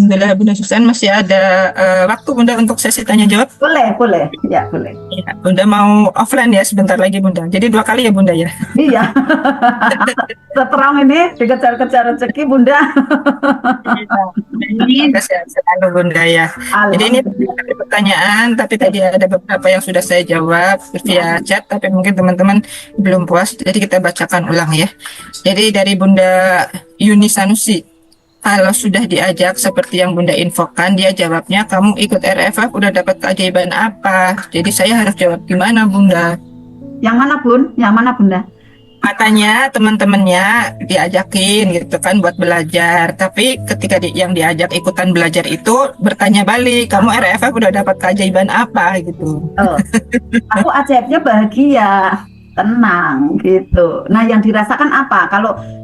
Alhamdulillah Bunda Susan masih ada waktu Bunda untuk sesi tanya jawab. Boleh. Ya, boleh. Ya, Bunda mau offline ya sebentar lagi Bunda. Jadi 2 kali ya Bunda ya. Iya. Terang ini dikejar-kejar rezeki, Bunda. Semoga sehat selalu Bunda ya. Jadi ini Alhamdulillah. ada pertanyaan, tapi tadi ada beberapa yang sudah saya jawab via chat, tapi mungkin teman-teman belum puas, jadi kita bacakan ulang ya. Jadi dari Bunda Yuni Sanusi, kalau sudah diajak seperti yang Bunda infokan, dia jawabnya, kamu ikut RFF udah dapat keajaiban apa? Jadi saya harus jawab gimana Bunda? Yang mana, Bun? Yang mana, Bunda? Katanya teman-temannya diajakin gitu kan buat belajar, tapi ketika yang diajak ikutan belajar itu bertanya balik, kamu RFF udah dapat keajaiban apa gitu. Oh, aku ajaibnya bahagia, tenang gitu. Nah, yang dirasakan apa?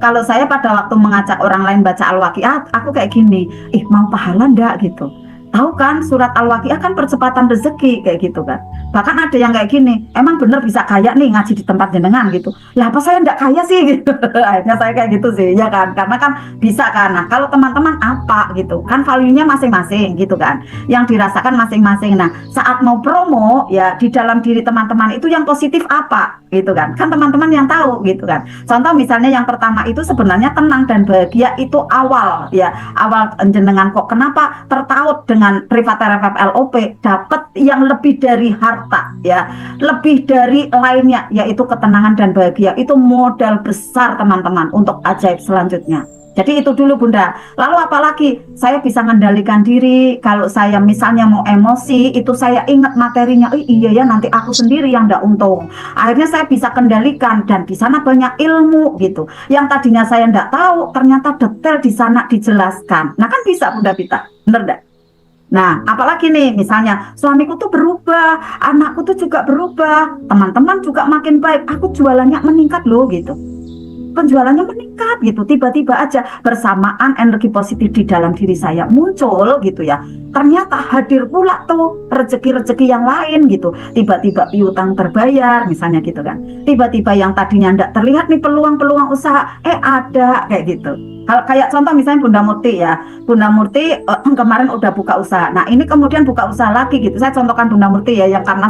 Kalau saya pada waktu mengajak orang lain baca Al-Waqiah, aku kayak gini, mau pahala enggak gitu. Tahu kan surat Al-Waqiah kan percepatan rezeki kayak gitu kan. Bahkan ada yang kayak gini, emang bener bisa kaya nih ngaji di tempat jenengan gitu. Lah apa saya enggak kaya sih gitu. Akhirnya saya kayak gitu sih, ya kan. Karena kan bisa kan. Nah, kalau teman-teman apa gitu, kan value-nya masing-masing gitu kan. Yang dirasakan masing-masing. Nah, saat mau promo ya di dalam diri teman-teman itu yang positif apa gitu kan. Kan teman-teman yang tahu gitu kan. Contoh misalnya yang pertama itu sebenarnya tenang dan bahagia itu awal ya. Awal jenengan kok kenapa tertaut dengan privat RFF LOP dapat yang lebih dari harta ya, lebih dari lainnya yaitu ketenangan dan bahagia. Itu modal besar teman-teman untuk ajaib selanjutnya. Jadi itu dulu Bunda. Lalu apalagi saya bisa mengendalikan diri. Kalau saya misalnya mau emosi, itu saya ingat materinya. Iya ya nanti aku sendiri yang nggak untung. Akhirnya saya bisa kendalikan dan di sana banyak ilmu gitu. Yang tadinya saya nggak tahu, ternyata detail di sana dijelaskan. Nah kan bisa Bunda Pita, bener nggak? Nah, apalagi nih, misalnya suamiku tuh berubah, anakku tuh juga berubah, teman-teman juga makin baik, aku jualannya meningkat loh gitu. Penjualannya meningkat gitu, tiba-tiba aja bersamaan energi positif di dalam diri saya muncul gitu ya. Ternyata hadir pula tuh rezeki-rezeki yang lain gitu. Tiba-tiba piutang terbayar misalnya gitu kan. Tiba-tiba yang tadinya enggak terlihat nih peluang-peluang usaha, ada kayak gitu. Kalau kayak contoh misalnya Bunda Murti ya, Bunda Murti kemarin udah buka usaha. Nah ini kemudian buka usaha lagi gitu. Saya contohkan Bunda Murti ya, yang karena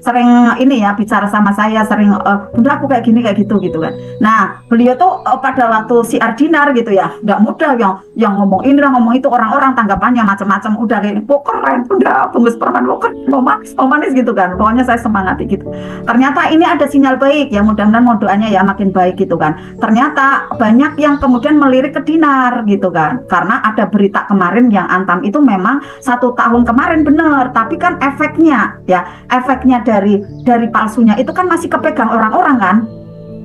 sering ini ya bicara sama saya, sering Bunda aku kayak gini kayak gitu gitu kan. Nah beliau tuh pada waktu si Ardinar gitu ya, nggak mudah yang ngomong ini lah ngomong itu, orang-orang tanggapannya macam-macam. Udah kayak keren, udah bungkus permen mau manis gitu kan. Pokoknya saya semangati gitu. Ternyata ini ada sinyal baik ya, mudah-mudahan mau doanya ya makin baik gitu kan. Ternyata banyak yang kemudian melirik ke Dinar gitu kan, karena ada berita kemarin yang Antam itu memang 1 tahun kemarin bener, tapi kan efeknya dari palsunya itu kan masih kepegang orang-orang kan.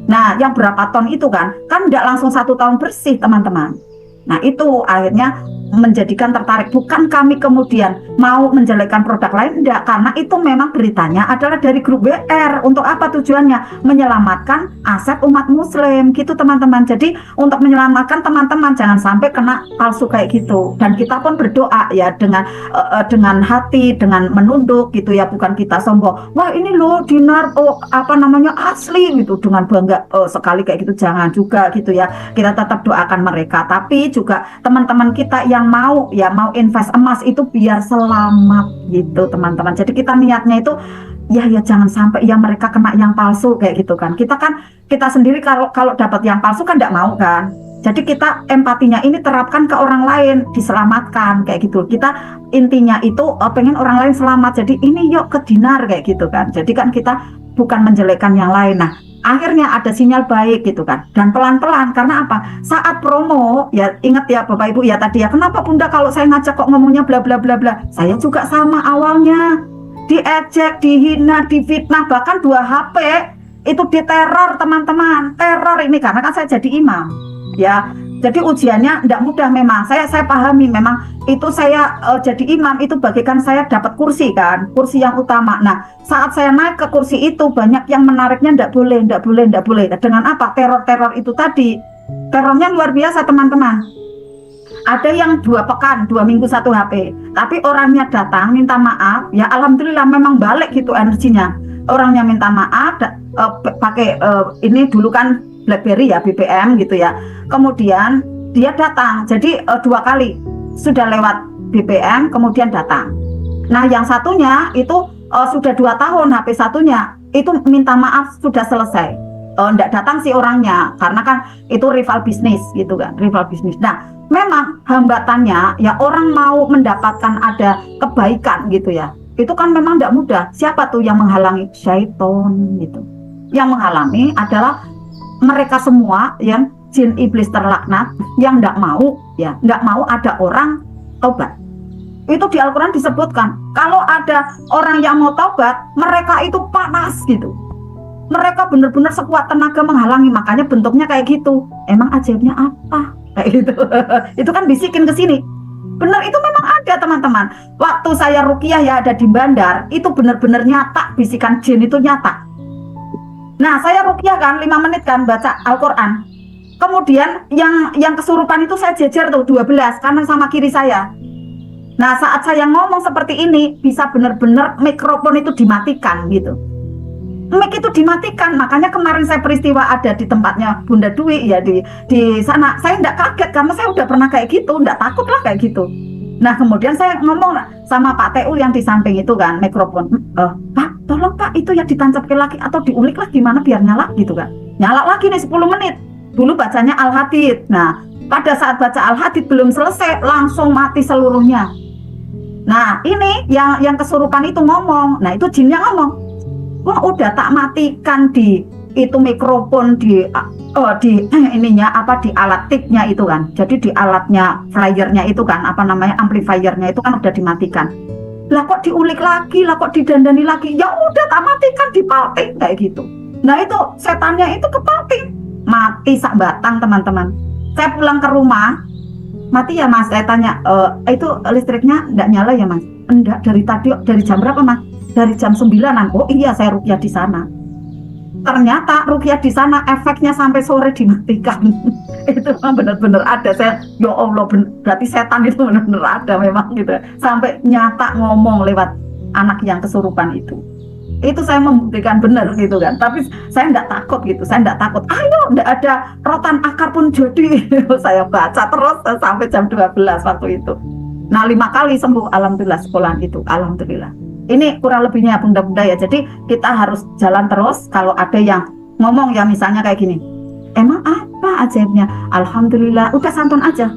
Nah yang berapa ton itu kan nggak langsung 1 tahun bersih teman-teman. Nah itu akhirnya menjadikan tertarik. Bukan kami kemudian mau menjelekkan produk lain, enggak, karena itu memang beritanya adalah dari grup WR. Untuk apa tujuannya? Menyelamatkan aset umat muslim gitu teman-teman. Jadi untuk menyelamatkan teman-teman jangan sampai kena palsu kayak gitu. Dan kita pun berdoa ya dengan hati, dengan menunduk gitu ya, bukan kita sombong. Wah ini loh Dinar asli gitu dengan bangga sekali kayak gitu, jangan juga gitu ya. Kita tetap doakan mereka, tapi juga teman-teman kita yang mau invest emas itu biar selamat gitu teman-teman. Jadi kita niatnya itu ya jangan sampai ya mereka kena yang palsu kayak gitu kan. Kita sendiri kalau dapat yang palsu kan enggak mau kan. Jadi kita empatinya ini terapkan ke orang lain, diselamatkan kayak gitu. Kita intinya itu pengen orang lain selamat. Jadi ini yuk ke Dinar kayak gitu kan. Jadi kan kita bukan menjelekkan yang lain. Nah akhirnya ada sinyal baik gitu kan, dan pelan-pelan. Karena apa? Saat promo ya, ingat ya Bapak Ibu ya tadi ya, kenapa Bunda kalau saya ngajak kok ngomongnya bla bla bla bla. Saya juga sama awalnya diejek, dihina, difitnah, bahkan 2 HP itu diteror teman-teman. Teror ini karena kan saya jadi imam ya. Jadi ujiannya tidak mudah memang. Saya pahami memang itu saya jadi imam itu bagaikan saya dapat kursi kan, kursi yang utama. Nah saat saya naik ke kursi itu banyak yang menariknya tidak boleh. Dengan apa? Teror itu tadi. Terornya luar biasa teman-teman. Ada yang 2 pekan, 2 minggu 1 HP. Tapi orangnya datang minta maaf, ya alhamdulillah memang balik gitu energinya. Orangnya minta maaf, pakai ini dulu kan BlackBerry ya, BBM gitu ya. Kemudian dia datang, jadi 2 kali sudah lewat BBM, kemudian datang. Nah, yang satunya itu sudah 2 tahun HP satunya, itu minta maaf sudah selesai. Enggak datang sih orangnya, karena kan itu rival bisnis gitu kan, rival bisnis. Nah, memang hambatannya ya orang mau mendapatkan ada kebaikan gitu ya. Itu kan memang tidak mudah. Siapa tuh yang menghalangi? Syaiton gitu. Yang menghalangi adalah mereka semua yang jin iblis terlaknat yang tidak mau ya, tidak mau ada orang taubat. Itu di Al-Quran disebutkan kalau ada orang yang mau taubat, mereka itu panas gitu, mereka benar-benar sekuat tenaga menghalangi. Makanya bentuknya kayak gitu. Emang ajaibnya apa kayak gitu? Itu kan bisikin ke sini. Benar, itu memang ada teman-teman. Waktu saya ruqyah ya ada di Bandar, itu benar-benar nyata, bisikan jin itu nyata. Nah, saya ruqyah kan 5 menit kan baca Al-Quran. Kemudian yang kesurupan itu saya jejer tuh 12 kanan sama kiri saya. Nah, saat saya ngomong seperti ini, bisa benar-benar mikrofon itu dimatikan gitu. Mic itu dimatikan. Makanya kemarin saya peristiwa ada di tempatnya Bunda Dwi ya di sana. Saya tidak kaget karena saya udah pernah kayak gitu, tidak takut lah kayak gitu. Nah, kemudian saya ngomong sama Pak TU yang di samping itu kan, mikrofon. Pak, tolong Pak, itu ya ditancapkan lagi atau diulik lah gimana biar nyala gitu kan. Nyala lagi nih 10 menit. Dulu bacanya Al-Hadid. Nah, pada saat baca Al-Hadid belum selesai, langsung mati seluruhnya. Nah, ini yang kesurupan itu ngomong. Nah, itu jinnya ngomong. Wah, udah tak matikan di itu mikrofon di ininya apa di alat tiknya itu kan. Jadi di alatnya flyernya itu kan apa namanya amplifiernya itu kan udah dimatikan. Lah kok diulik lagi, lah kok didandani lagi. Ya udah tak matikan dipalting kayak gitu. Nah, itu setannya itu kepalting. Mati sak batang, teman-teman. Saya pulang ke rumah, mati ya Mas, saya tanya, itu listriknya enggak nyala ya Mas? Enggak, dari tadi, dari jam berapa Mas? Dari jam 9-an. Oh iya, saya ruqyah di sana. Ternyata ruqyah di sana efeknya sampai sore dimatikan. Itu memang benar-benar ada. Saya, ya Allah, berarti setan itu benar-benar ada memang gitu. Sampai nyata ngomong lewat anak yang kesurupan itu. Itu saya membuktikan benar gitu kan. Tapi saya enggak takut gitu. Saya enggak takut. Ayo, enggak ada rotan akar pun jadi. Saya baca terus sampai jam 12 waktu itu. Nah, 5 kali sembuh alhamdulillah sekolahan itu. Alhamdulillah. Ini kurang lebihnya bunda-bunda ya. Jadi kita harus jalan terus. Kalau ada yang ngomong ya misalnya kayak gini, emang apa ajaibnya? Alhamdulillah. Udah santun aja.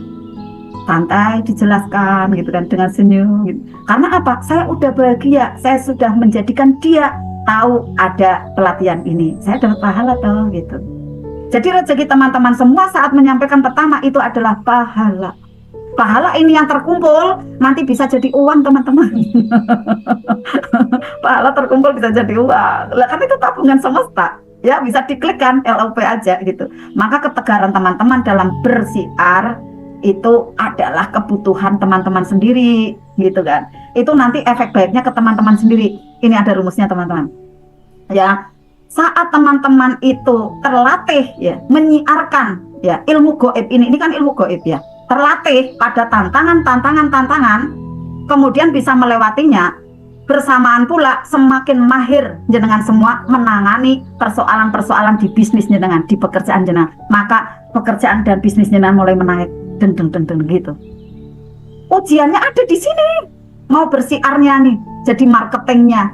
Santai dijelaskan gitu kan dengan senyum gitu. Karena apa? Saya udah bahagia, saya sudah menjadikan dia tahu ada pelatihan ini. Saya dapat pahala tuh gitu. Jadi rezeki teman-teman semua saat menyampaikan pertama itu adalah pahala. Pahala ini yang terkumpul nanti bisa jadi uang teman-teman. Pahala terkumpul bisa jadi uang. Lah kan itu tabungan semesta. Ya bisa diklik kan LOP aja gitu. Maka ketegaran teman-teman dalam bersiar itu adalah kebutuhan teman-teman sendiri gitu kan. Itu nanti efek baiknya ke teman-teman sendiri. Ini ada rumusnya teman-teman. Ya, saat teman-teman itu terlatih ya menyiarkan ya ilmu gaib ini kan ilmu gaib ya. Terlatih pada tantangan, kemudian bisa melewatinya. Bersamaan pula semakin mahir jenengan semua menangani persoalan-persoalan di bisnis jenengan, di pekerjaan jenengan. Maka pekerjaan dan bisnis jenengan mulai menaik deng gitu. Ujiannya ada di sini. Mau bersiarnya nih, jadi marketingnya,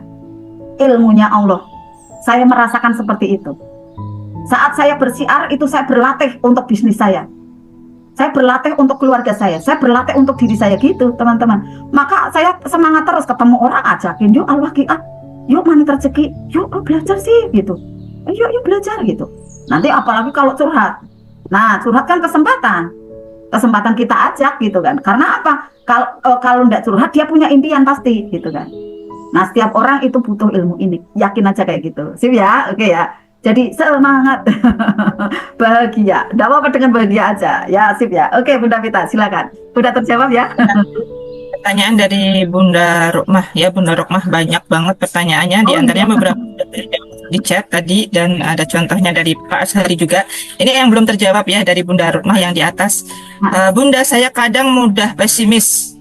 ilmunya Allah. Saya merasakan seperti itu. Saat saya bersiar itu saya berlatih untuk bisnis saya. Saya berlatih untuk keluarga saya berlatih untuk diri saya gitu teman-teman. Maka saya semangat terus ketemu orang ajakin, yuk al-waqiah, yuk mani rezeki, yuk belajar sih gitu, yuk belajar gitu. Nanti apalagi kalau curhat, nah curhat kan kesempatan kita ajak gitu kan. Karena apa? Kalau enggak curhat dia punya impian pasti gitu kan. Nah setiap orang itu butuh ilmu ini, yakin aja kayak gitu. Sip ya, oke ya. Jadi semangat, bahagia. Tidak apa-apa dengan bahagia aja. Ya sip ya. Oke Bunda Vita, silakan. Udah terjawab ya? Pertanyaan dari Bunda Rukmah ya, Bunda Rukmah banyak banget pertanyaannya. Di antaranya beberapa di chat tadi dan ada contohnya dari Pak Ashari juga. Ini yang belum terjawab ya dari Bunda Rukmah yang di atas. Bunda, saya kadang mudah pesimis,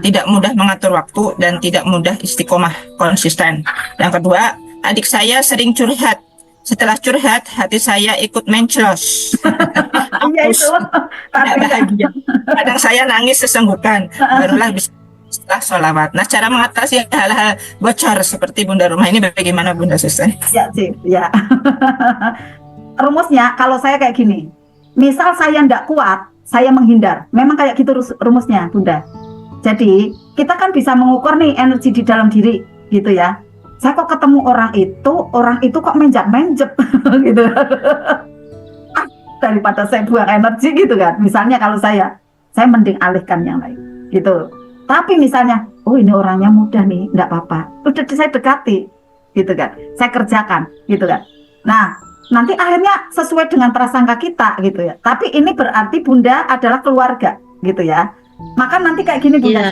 tidak mudah mengatur waktu dan tidak mudah istiqomah konsisten. Yang kedua, adik saya sering curhat. Setelah curhat, hati saya ikut menclos. Iya itu. Tidak bahagia. Kadang saya nangis sesenggukan. Barulah bisa setelah sholawat. Nah, cara mengatasi hal-hal bocor seperti Bunda Rumah ini bagaimana Bunda Susan? Ya, sih, ya. Rumusnya kalau saya kayak gini. Misal saya ndak kuat, saya menghindar. Memang kayak gitu rumusnya, Bunda. Jadi, kita kan bisa mengukur nih energi di dalam diri, gitu ya. Saya kok ketemu orang itu kok menjap-menjep, gitu. Daripada saya buang energi gitu kan. Misalnya kalau saya mending alihkan yang lain, gitu. Tapi misalnya, oh ini orangnya mudah nih, enggak apa-apa. Udah saya dekati, gitu kan. Saya kerjakan, gitu kan. Nah, nanti akhirnya sesuai dengan prasangka kita, gitu ya. Tapi ini berarti Bunda adalah keluarga, gitu ya. Maka nanti kayak gini Bunda,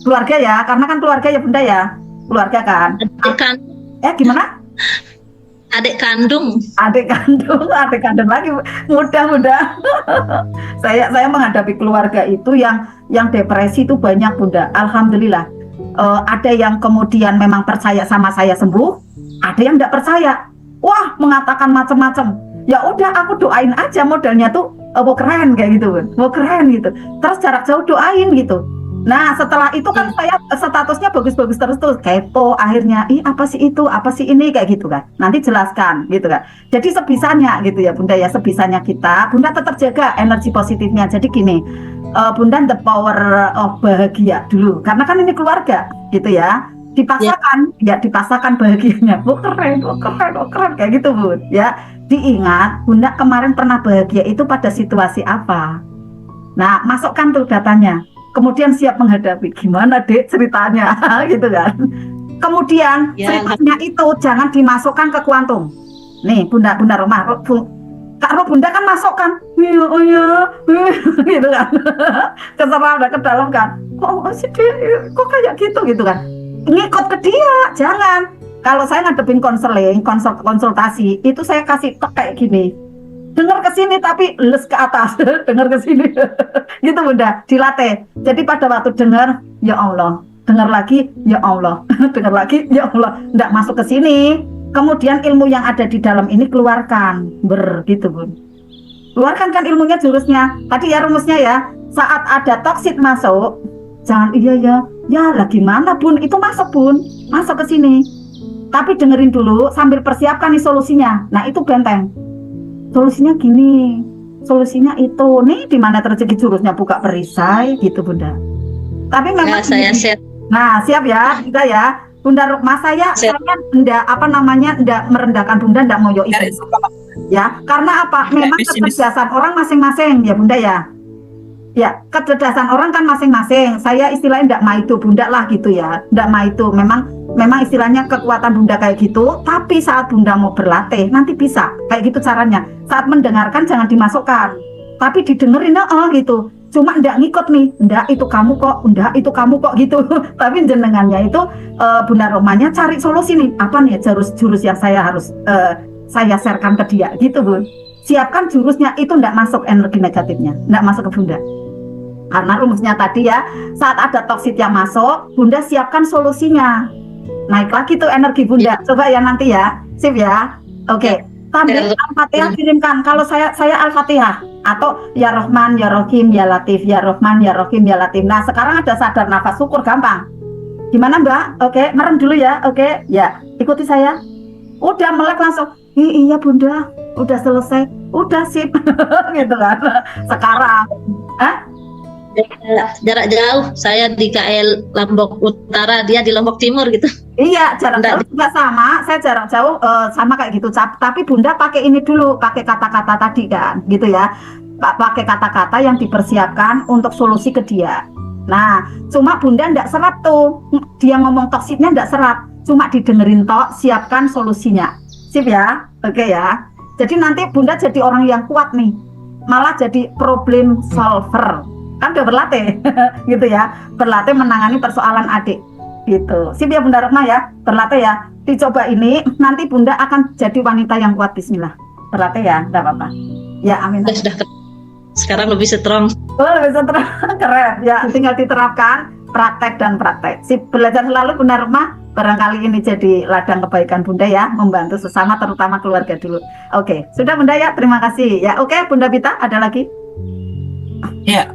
keluarga ya, karena kan keluarga ya Bunda ya, keluarga kan. Gimana? Adik kandung lagi mudah. saya menghadapi keluarga itu yang depresi itu banyak Bunda. Alhamdulillah. Ada yang kemudian memang percaya sama saya sembuh, ada yang tidak percaya. Wah, mengatakan macam-macam. Ya udah, aku doain aja, modalnya tuh mau keren kayak gitu, mau keren gitu. Terus jarak jauh doain gitu. Nah, setelah itu kan saya statusnya bagus-bagus terus kepo akhirnya, apa sih itu, apa sih ini kayak gitu kan. Nanti jelaskan gitu kan. Jadi sebisanya gitu ya Bunda ya, sebisanya kita, Bunda tetap jaga energi positifnya. Jadi gini, Bunda the power of bahagia dulu. Karena kan ini keluarga gitu ya. Dipaksakan bahagianya. Oh keren kayak gitu Bun. Ya, diingat Bunda kemarin pernah bahagia itu pada situasi apa. Nah, masukkan tuh datanya. Kemudian siap menghadapi, gimana Dek ceritanya gitu kan. Kemudian ceritanya itu jangan dimasukkan ke kuantum. Nih Bunda Rumah, Kak Bunda kan masukkan, iya gitu kan. Keserah udah ke dalam kan. Kok kayak gitu kan. Ngikut ke dia, jangan. Kalau saya ngadepin konsultasi, itu saya kasih kayak gini. Dengar ke sini tapi les ke atas, dengar ke sini. Gitu Bunda, dilatih. Jadi pada waktu dengar, ya Allah, dengar lagi, ya Allah, dengar lagi, ya Allah, enggak masuk ke sini. Kemudian ilmu yang ada di dalam ini keluarkan, gitu Bun. Keluarkan kan ilmunya, jurusnya. Tadi ya rumusnya ya, saat ada toksit masuk, jangan ya lah gimana Bun, itu masuk Bun, masuk ke sini. Tapi dengerin dulu sambil persiapkan nih solusinya. Nah itu benteng. Solusinya gini, solusinya itu nih, di mana terjadi jurusnya buka perisai gitu Bunda. Tapi memang saya siap. Nah siap ya kita ya Bunda Rukma. Saya enggak merendahkan Bunda, enggak ngoyo itu ya, karena apa, memang kecerdasan orang masing-masing ya Bunda ya. Ya, kecerdasan orang kan masing-masing. Saya istilahnya enggak maitu Bunda lah gitu ya. Enggak maitu, memang istilahnya kekuatan Bunda kayak gitu. Tapi saat Bunda mau berlatih nanti bisa kayak gitu caranya. Saat mendengarkan jangan dimasukkan, tapi didengerin gitu. Cuma enggak ngikut nih, enggak itu kamu kok gitu. Tapi jenengannya itu Bunda Romanya cari solusi nih. Apa nih jurus yang saya harus saya sharekan ke dia gitu Bun. Siapkan jurusnya, itu enggak masuk energi negatifnya, enggak masuk ke Bunda. Karena rumusnya tadi ya, saat ada toksit yang masuk, Bunda siapkan solusinya. Naik lagi tuh energi Bunda. Coba ya nanti ya. Sip ya. Oke. Sambil Al-Fatihah kirimkan. Kalau saya Al-Fatihah atau ya Rahman, ya Rahim, ya Latif, ya Rahman, ya Rahim, ya Latif. Nah, sekarang ada sadar nafas syukur, gampang. Gimana Mbak? Oke, merem dulu ya. Oke, ya. Ikuti saya. Udah melek langsung. Iya Bunda, udah selesai. Udah sip. Gitu kan. Sekarang. Jarak jauh, saya di KL Lombok Utara, dia di Lombok Timur gitu. Iya, jarak jauh juga sama. Saya jarak jauh sama kayak gitu. Tapi Bunda pakai ini dulu, pakai kata-kata tadi kan, gitu ya. Pakai kata-kata yang dipersiapkan untuk solusi ke dia. Nah, cuma Bunda ndak serap tuh. Dia ngomong toksitnya ndak serap. Cuma didengerin tok, siapkan solusinya. Sip ya? Oke ya. Jadi nanti Bunda jadi orang yang kuat nih. Malah jadi problem solver. Kan udah berlatih gitu ya, berlatih menangani persoalan adik gitu. Sip ya Bunda Rukma ya, berlatih ya, dicoba ini, nanti Bunda akan jadi wanita yang kuat. Bismillah, berlatih ya, enggak apa-apa ya. Amin. Sudah sekarang lebih strong. Lebih strong. Keren ya, tinggal diterapkan, praktek. Sip, belajar selalu Bunda Rukma. Barangkali ini jadi ladang kebaikan Bunda ya, membantu sesama, terutama keluarga dulu. Oke, sudah Bunda ya, terima kasih ya. Oke Bunda Bita, ada lagi? Ya.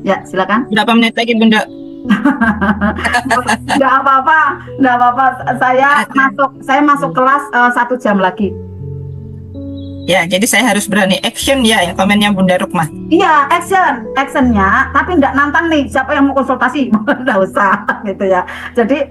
Ya, silakan. Berapa menit lagi Bunda? Nggak apa-apa, nggak apa-apa. Saya masuk kelas 1 jam lagi. Ya, jadi saya harus berani action ya, yang komennya Bunda Rukmah. Iya, actionnya, tapi nggak nantang nih. Siapa yang mau konsultasi? Nggak usah, gitu ya. Jadi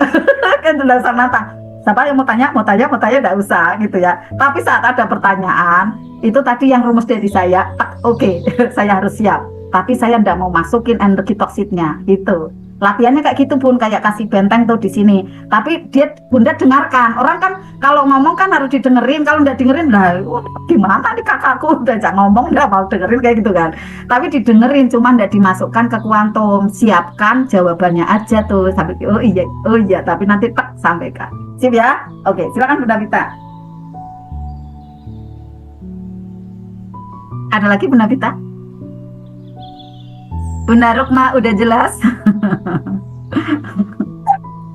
kan nggak usah nantang. Siapa yang mau tanya, nggak usah, gitu ya. Tapi saat ada pertanyaan, itu tadi yang rumus dari saya. Oke, saya harus siap. Tapi saya nggak mau masukin energi toksiknya, gitu. Latihannya kayak gitu Bun, kayak kasih benteng tuh di sini. Tapi Bunda dengarkan. Orang kan kalau ngomong kan harus didengerin. Kalau nggak dengerin lah, gimana nih kakakku udah jangan ngomong, nggak mau dengerin kayak gitu kan. Tapi didengerin, cuma nggak dimasukkan ke kuantum. Siapkan jawabannya aja tuh. Sampai oh iya, tapi nanti tak sampaikan. Sip ya? Oke, silakan Bunda Vita. Ada lagi Bunda Vita? Bunda Rukmah udah jelas.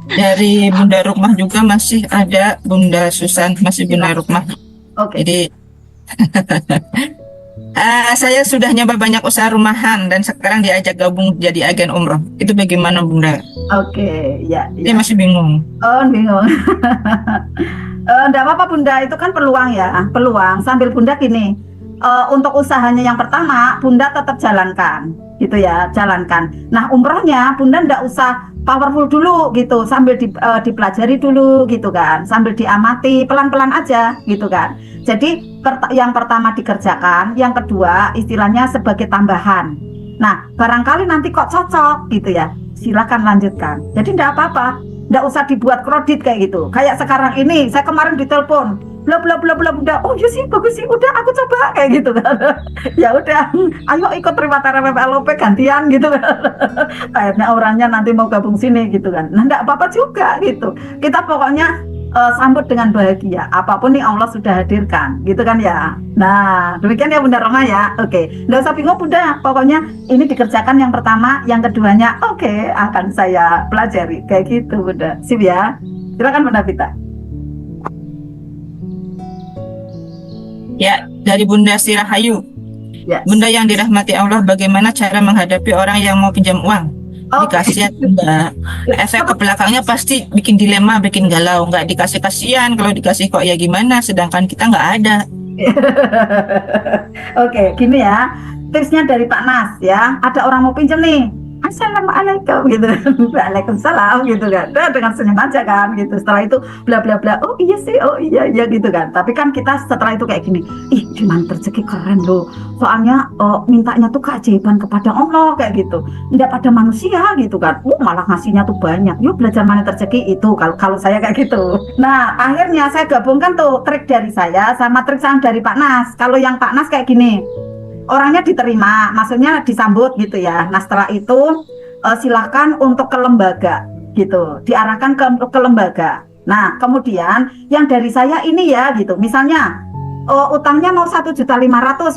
Dari Bunda Rukmah juga masih ada Bunda Susan, masih Bunda Rukmah. Oke. Jadi saya sudah nyoba banyak usaha rumahan dan sekarang diajak gabung jadi agen umroh. Itu bagaimana Bunda? Oke, ya. Dia masih bingung. Oh, bingung. Enggak apa-apa Bunda, itu kan peluang ya, peluang. Sambil Bunda gini, untuk usahanya yang pertama, Bunda tetap jalankan, gitu ya, jalankan. Nah, umrohnya Bunda enggak usah powerful dulu, gitu, sambil dipelajari dulu, gitu kan, sambil diamati, pelan-pelan aja, gitu kan. Jadi, yang pertama dikerjakan, yang kedua istilahnya sebagai tambahan. Nah, barangkali nanti kok cocok, gitu ya, silakan lanjutkan. Jadi enggak apa-apa. Nggak usah dibuat kredit kayak gitu. Kayak sekarang ini, saya kemarin ditelepon, bla bla bla bla bla. Oh iya sih, bagus sih, udah aku coba kayak gitu kan. Ya udah, ayo ikut terima TRPPLOP gantian gitu kan. Akhirnya orangnya nanti mau gabung sini gitu kan. Nah nggak apa-apa juga gitu. Kita pokoknya sambut dengan bahagia. Apapun yang Allah sudah hadirkan, gitu kan ya. Nah, demikian ya Bunda Roma ya. Oke, nggak usah bingung Bunda. Pokoknya ini dikerjakan yang pertama, yang keduanya oke, akan saya pelajari kayak gitu Bunda. Sip ya. Silakan Bunda Vita. Ya, dari Bunda Sirahayu. Yes. Bunda yang dirahmati Allah, bagaimana cara menghadapi orang yang mau pinjam uang? Dikasih Bunda, efek ke belakangnya pasti bikin dilema, bikin galau. Nggak dikasih kasihan, kalau dikasih kok ya gimana, sedangkan kita nggak ada. Oke, gini ya, tipsnya dari Pak Nas ya. Ada orang mau pinjam nih, Assalamualaikum gitu, Waalaikumsalam gitu kan, dengan senyum aja kan gitu. Setelah itu bla bla bla, oh iya sih, oh iya gitu kan. Tapi kan kita setelah itu kayak gini, ih gimana rezeki keren loh. Soalnya mintanya tuh keajaiban kepada Allah kayak gitu, nggak pada manusia gitu kan. Malah ngasihnya tuh banyak. Yuk belajar mana rezeki itu kalau saya kayak gitu. Nah akhirnya saya gabungkan tuh trik dari saya sama trik dari Pak Nas. Kalau yang Pak Nas kayak gini, orangnya diterima, maksudnya disambut gitu ya. Nah setelah itu silakan untuk ke lembaga gitu, diarahkan ke lembaga. Nah kemudian yang dari saya ini ya gitu, misalnya utangnya mau 1.500.000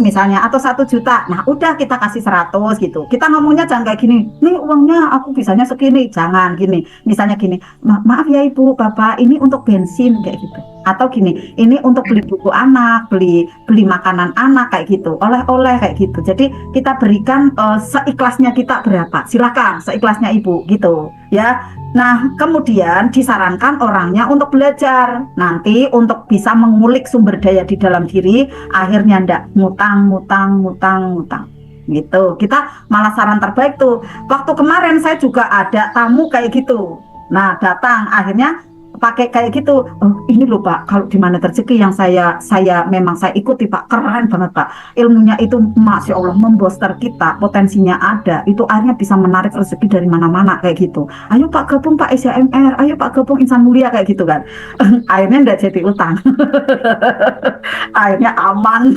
misalnya atau 1 juta. Nah udah kita kasih 100 gitu. Kita ngomongnya jangan kayak gini, nih uangnya aku bisanya segini, jangan gini. Misalnya gini, maaf ya ibu bapak, ini untuk bensin kayak gitu. Atau gini, ini untuk beli buku anak, beli makanan anak kayak gitu, oleh-oleh kayak gitu. Jadi kita berikan seikhlasnya kita berapa, silakan seikhlasnya ibu gitu ya. Nah kemudian disarankan orangnya untuk belajar nanti untuk bisa mengulik sumber daya di dalam diri, akhirnya ndak ngutang gitu. Kita malah saran terbaik tuh, waktu kemarin saya juga ada tamu kayak gitu. Nah datang akhirnya pakai kayak gitu, oh, ini loh Pak, kalau di mana rezeki yang saya memang saya ikuti Pak, keren banget Pak, ilmunya itu Masya Allah membooster kita, potensinya ada, itu akhirnya bisa menarik rezeki dari mana-mana kayak gitu. Ayo Pak gabung Pak SYMR, ayo Pak gabung Insan Mulia kayak gitu kan. Akhirnya enggak jadi utang. Akhirnya aman.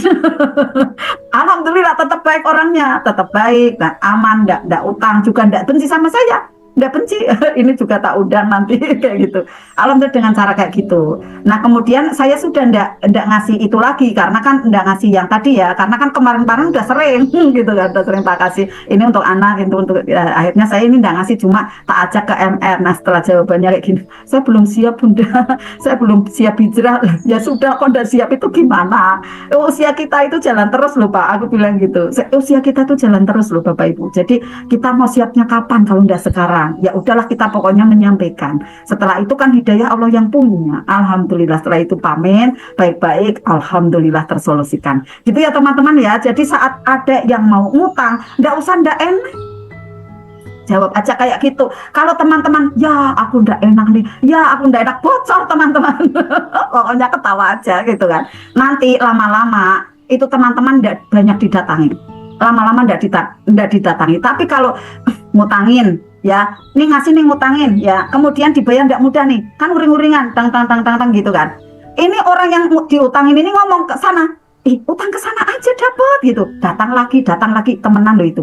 Alhamdulillah tetap baik orangnya, tetap baik dan aman, enggak utang juga, enggak benci sama saya. Nggak benci, ini juga tak undang nanti kayak gitu. Alhamdulillah dengan cara kayak gitu. Nah kemudian saya sudah ndak ngasih itu lagi karena kan ndak ngasih yang tadi ya, karena kan kemarin-kemarin udah sering gitu kan, udah sering tak kasih ini untuk anak itu untuk ya, akhirnya saya ini ndak ngasih, cuma tak ajak ke MR. Nah setelah jawabannya kayak gini, saya belum siap bunda, saya belum siap hijrah. Ya sudah, kok ndak siap itu gimana? Usia kita itu jalan terus loh Pak, aku bilang gitu. Usia kita tuh jalan terus loh Bapak Ibu. Jadi kita mau siapnya kapan kalau ndak sekarang? Ya udahlah, kita pokoknya menyampaikan. Setelah itu kan hidayah Allah yang punya. Alhamdulillah setelah itu pamit baik-baik, alhamdulillah tersolusikan. Gitu ya teman-teman ya. Jadi saat ada yang mau ngutang, ndak usah ndak enak. Jawab aja kayak gitu. Kalau teman-teman, ya aku ndak enak nih, ya aku ndak enak, bocor teman-teman. Pokoknya ketawa aja gitu kan. Nanti lama-lama itu teman-teman ndak banyak didatangi. Lama-lama ndak didatangi. Tapi kalau ngutangin, ya, nih ngasih nih ngutangin, ya, kemudian dibayar ndak mudah nih, kan uring-uringan, tang gitu kan. Ini orang yang diutangin ini ngomong ke sana, utang ke sana aja dapat gitu, datang lagi, temenan lo itu,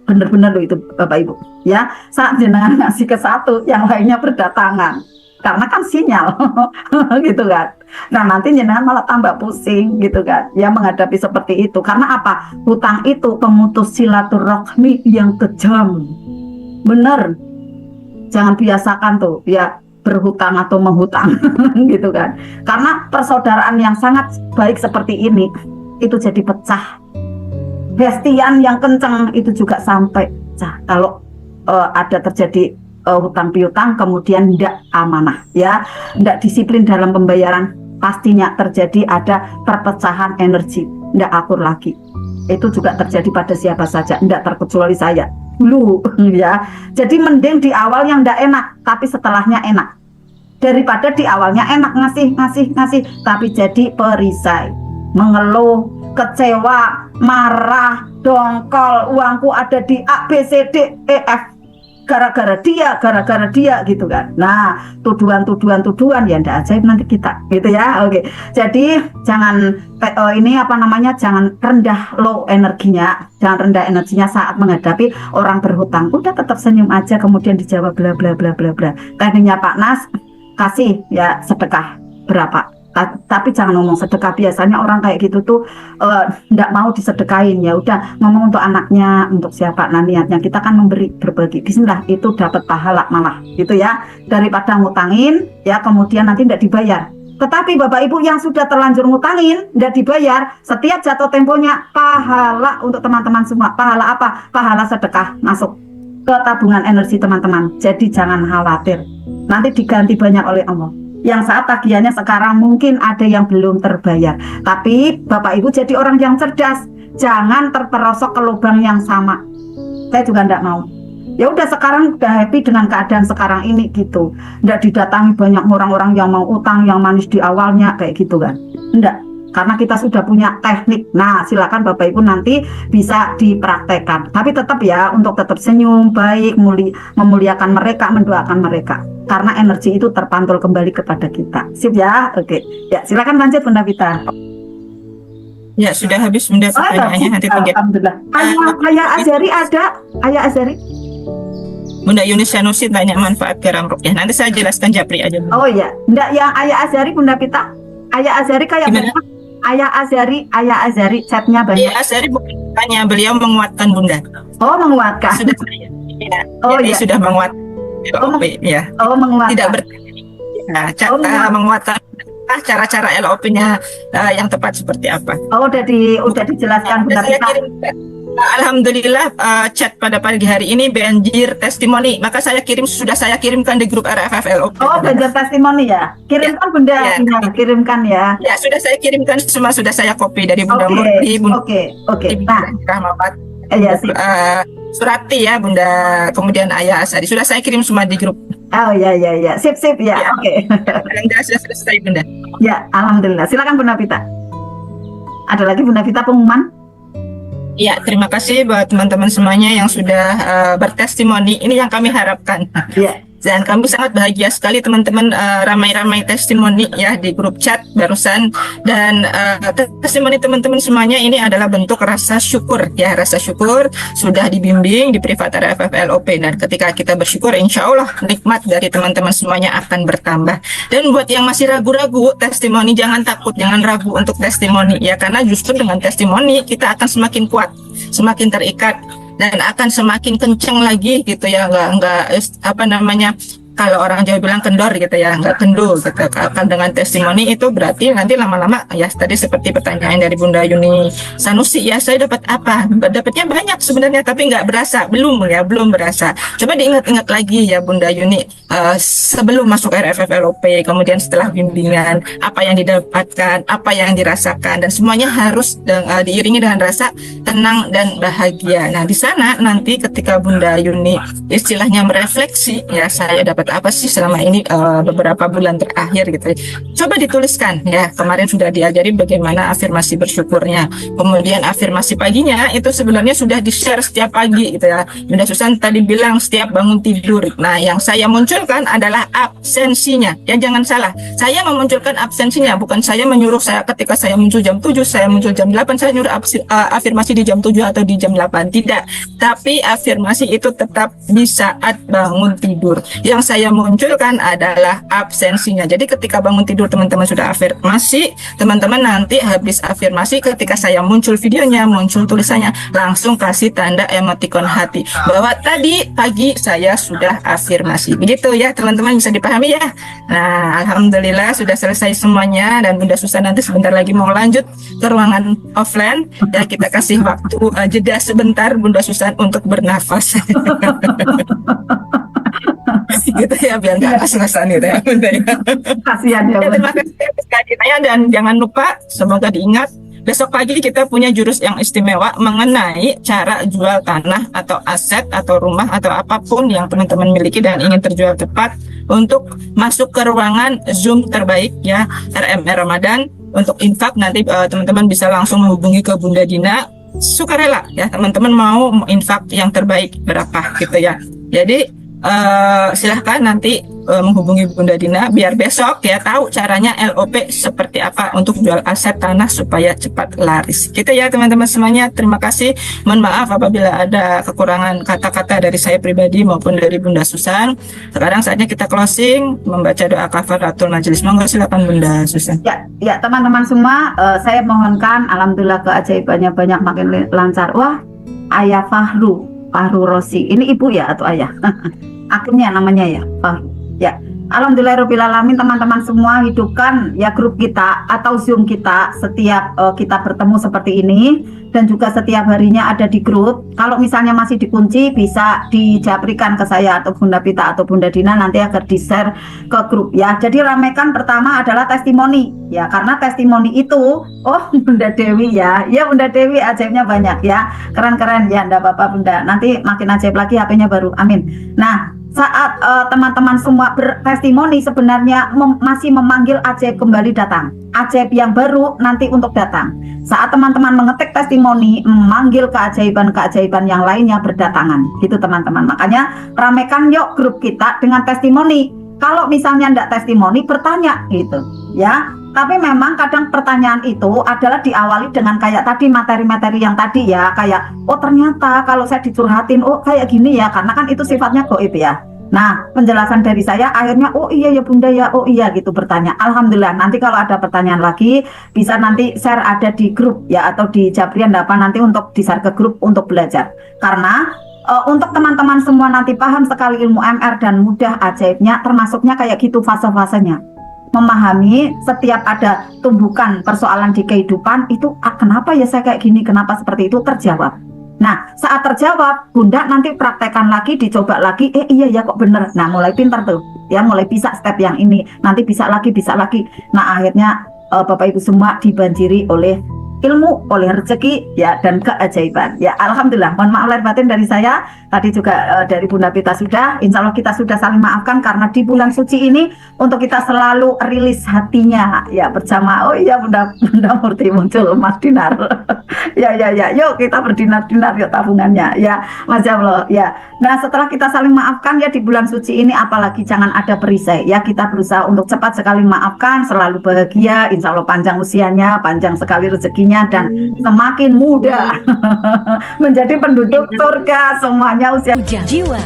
bener-bener lo itu Bapak Ibu, ya, saat jenengan ngasih ke satu, yang lainnya berdatangan, karena kan sinyal, gitu kan. Nah nanti jenengan malah tambah pusing gitu kan, ya menghadapi seperti itu, karena apa? Hutang itu pemutus silaturahmi yang kejam. Bener, jangan biasakan tuh ya berhutang atau menghutang gitu kan, karena persaudaraan yang sangat baik seperti ini itu jadi pecah. Bestian yang kenceng itu juga sampai pecah kalau ada terjadi hutang piutang kemudian tidak amanah, ya, tidak disiplin dalam pembayaran, pastinya terjadi ada perpecahan energi, tidak akur lagi. Itu juga terjadi pada siapa saja, tidak terkecuali saya dulu, ya. Jadi mending di awal yang tidak enak, tapi setelahnya enak, daripada di awalnya enak ngasih, tapi jadi perisai, mengeluh, kecewa, marah, dongkol, uangku ada di A, B, C, D, E, F, gara-gara dia gitu kan. Nah tuduhan ya ndak ajaib nanti kita gitu ya. Oke, jadi jangan jangan rendah low energinya, jangan rendah energinya saat menghadapi orang berhutang. Udah tetap senyum aja, kemudian dijawab bla bla bla bla bla. Tekniknya Pak Nas, kasih ya sedekah berapa, tapi jangan ngomong sedekah. Biasanya orang kayak gitu tuh nggak mau disedekain, ya udah ngomong untuk anaknya, untuk siapa. Nah niatnya kita kan memberi, berbagi, bismillah, itu dapat pahala malah gitu ya, daripada ngutangin ya kemudian nanti nggak dibayar. Tetapi Bapak Ibu yang sudah terlanjur ngutangin nggak dibayar, setiap jatuh temponya pahala untuk teman-teman semua. Pahala apa? Pahala sedekah masuk ke tabungan energi teman-teman. Jadi jangan khawatir, nanti diganti banyak oleh Allah. Yang saat tagihannya sekarang mungkin ada yang belum terbayar, tapi Bapak Ibu jadi orang yang cerdas, jangan terperosok ke lubang yang sama. Saya juga enggak mau. Ya udah sekarang udah happy dengan keadaan sekarang ini gitu, enggak didatangi banyak orang-orang yang mau utang, yang manis di awalnya kayak gitu kan, enggak. Karena kita sudah punya teknik. Nah silakan Bapak Ibu nanti bisa dipraktekkan, tapi tetap ya untuk tetap senyum, baik, memuliakan mereka, mendoakan mereka, karena energi itu terpantul kembali kepada kita. Sip ya. Oke ya, silakan lanjut Bunda Vita. Ya sudah habis Bunda pertanyaannya. Nanti alhamdulillah. Ayah Azari ada? Ayah Azari? Bunda Yunis Sanusi tanya manfaat garam rukyah. Nanti saya jelaskan japri aja. Oh ya, enggak yang Ayah Azari Bunda Vita. Ayah Azari kayak Ayah Azari chatnya banyak. Ayah Azari bukan tanya, beliau menguatkan Bunda. Oh menguatkan. Sudah saya. Ya. Oh jadi ya. Sudah menguatkan. LOP ya. Oh menguatkan. Tidak bertanya. Menguatkan cara-cara LOP-nya yang tepat seperti apa. Oh udah dijelaskan Bunda Vita. Alhamdulillah chat pada pagi hari ini banjir testimoni, maka sudah saya kirimkan di grup RFF LOP. Oh banjir testimoni ya, kirimkan Bunda ya. Kirimkan ya. Ya sudah saya kirimkan semua, sudah saya copy dari Bunda Murti, Bunda Rahmawati, Surati ya Bunda, kemudian Ayah Asari, sudah saya kirim semua di grup. Oh ya, sip ya, oke. Sudah selesai Bunda. Ya alhamdulillah, silakan Bunda Vita. Ada lagi Bunda Vita pengumuman? Ya, terima kasih buat teman-teman semuanya yang sudah bertestimoni. Ini yang kami harapkan. Ya. Dan kami sangat bahagia sekali teman-teman, ramai-ramai testimoni ya di grup chat barusan, dan testimoni teman-teman semuanya ini adalah bentuk rasa syukur ya, rasa syukur sudah dibimbing di privat area FFLOP, dan ketika kita bersyukur insya Allah nikmat dari teman-teman semuanya akan bertambah. Dan buat yang masih ragu-ragu testimoni, jangan takut, jangan ragu untuk testimoni ya, karena justru dengan testimoni kita akan semakin kuat, semakin terikat, dan akan semakin kenceng lagi gitu ya, nggak apa namanya, kalau orang Jawa bilang kendor gitu ya, nggak kendul gitu. Akan dengan testimoni itu berarti nanti lama-lama ya, tadi seperti pertanyaan dari Bunda Yuni Sanusi ya, saya dapat apa? Dapatnya banyak sebenarnya tapi nggak berasa, belum berasa. Coba diingat-ingat lagi ya Bunda Yuni, sebelum masuk RFFLOP, kemudian setelah bimbingan, apa yang didapatkan, apa yang dirasakan, dan semuanya harus diiringi dengan rasa tenang dan bahagia. Nah di sana nanti ketika Bunda Yuni istilahnya merefleksi ya, saya dapat apa sih selama ini beberapa bulan terakhir gitu. Coba dituliskan ya, kemarin sudah diajari bagaimana afirmasi bersyukurnya. Kemudian afirmasi paginya itu sebenarnya sudah di-share setiap pagi gitu ya. Bunda Susan tadi bilang setiap bangun tidur. Nah, yang saya munculkan adalah absensinya. Ya jangan salah. Saya memunculkan absensinya, bukan saya menyuruh saya ketika saya muncul jam 7, saya muncul jam 8, saya nyuruh afirmasi di jam 7 atau di jam 8. Tidak. Tapi afirmasi itu tetap di saat bangun tidur. Yang saya munculkan adalah absensinya. Jadi ketika bangun tidur teman-teman sudah afirmasi, teman-teman nanti habis afirmasi ketika saya muncul videonya, muncul tulisannya, langsung kasih tanda emoticon hati bahwa tadi pagi saya sudah afirmasi. Begitu ya teman-teman, bisa dipahami ya. Nah alhamdulillah sudah selesai semuanya, dan Bunda Susan nanti sebentar lagi mau lanjut ke ruangan offline ya, kita kasih waktu jeda sebentar Bunda Susan untuk bernafas. Gitu ya, biar nggak ngos-ngosan gitu ya Bunda ya. Kasihan ya, Ya, terima kasih sekali ya, dan jangan lupa semoga diingat besok pagi kita punya jurus yang istimewa mengenai cara jual tanah atau aset atau rumah atau apapun yang teman-teman miliki dan ingin terjual cepat untuk masuk ke ruangan Zoom terbaik ya, RMR Ramadan. Untuk infak nanti teman-teman bisa langsung menghubungi ke Bunda Dina, sukarela ya teman-teman mau infak yang terbaik berapa gitu ya. Jadi silahkan nanti menghubungi Bunda Dina biar besok ya tahu caranya LOP seperti apa untuk jual aset tanah supaya cepat laris. Gitu ya teman-teman semuanya. Terima kasih. Mohon maaf apabila ada kekurangan kata-kata dari saya pribadi maupun dari Bunda Susan. Sekarang saatnya kita closing membaca doa kafaratul majelis. Monggo silakan Bunda Susan. Ya teman-teman semua, saya mohonkan alhamdulillah keajaibannya banyak, makin lancar. Wah, Ayah Fahru Rosi, ini ibu ya atau ayah? Akunnya namanya ya Fahru. Ya, alhamdulillahirobbilalamin teman-teman semua, hidupkan ya grup kita atau Zoom kita setiap kita bertemu seperti ini, dan juga setiap harinya ada di grup. Kalau misalnya masih dikunci bisa dijaprikan ke saya atau Bunda Pita atau Bunda Dina nanti agar di-share ke grup ya. Jadi ramaikan pertama adalah testimoni ya, karena testimoni itu Bunda Dewi ya Bunda Dewi ajaibnya banyak ya, keren-keren ya, enggak apa-apa Bunda, nanti makin ajaib lagi HP-nya baru, amin. Nah saat teman-teman semua bertestimoni sebenarnya masih memanggil ajaib kembali datang, ajaib yang baru nanti untuk datang. Saat teman-teman mengetik testimoni, memanggil keajaiban-keajaiban yang lainnya berdatangan gitu teman-teman. Makanya ramaikan yuk grup kita dengan testimoni. Kalau misalnya enggak testimoni, bertanya gitu ya. Tapi memang kadang pertanyaan itu adalah diawali dengan kayak tadi materi-materi yang tadi ya, kayak ternyata kalau saya dicurhatin kayak gini ya, karena kan itu sifatnya gaib ya. Nah penjelasan dari saya akhirnya iya ya Bunda ya, iya gitu bertanya. Alhamdulillah nanti kalau ada pertanyaan lagi bisa nanti share ada di grup ya, atau di Jabrian nanti untuk di-share ke grup untuk belajar. Karena untuk teman-teman semua nanti paham sekali ilmu MR dan mudah ajaibnya, termasuknya kayak gitu fase-fasenya. Memahami setiap ada tumbukan persoalan di kehidupan itu, kenapa ya saya kayak gini, kenapa seperti itu, terjawab. Nah saat terjawab Bunda nanti praktekkan lagi, dicoba lagi, iya ya kok bener. Nah mulai pintar tuh ya, mulai bisa step yang ini, nanti bisa lagi. Nah akhirnya Bapak Ibu semua dibanjiri oleh ilmu, oleh rezeki, ya, dan keajaiban. Ya, alhamdulillah. Mohon maaf lahir batin dari saya. Tadi juga dari Bunda Pita sudah. Insya Allah kita sudah saling maafkan karena di bulan suci ini untuk kita selalu rilis hatinya, ya, bersama. Oh iya, Bunda Murti muncul, Mas Dinar. Ya, yuk kita berdinar-dinar, yuk tabungannya. Ya, Masya Allah. Ya. Nah, setelah kita saling maafkan ya di bulan suci ini, apalagi jangan ada perisai. Ya, kita berusaha untuk cepat sekali maafkan, selalu bahagia. Insya Allah panjang usianya, panjang sekali rezekinya, dan semakin muda menjadi penduduk surga semuanya usia Jiwa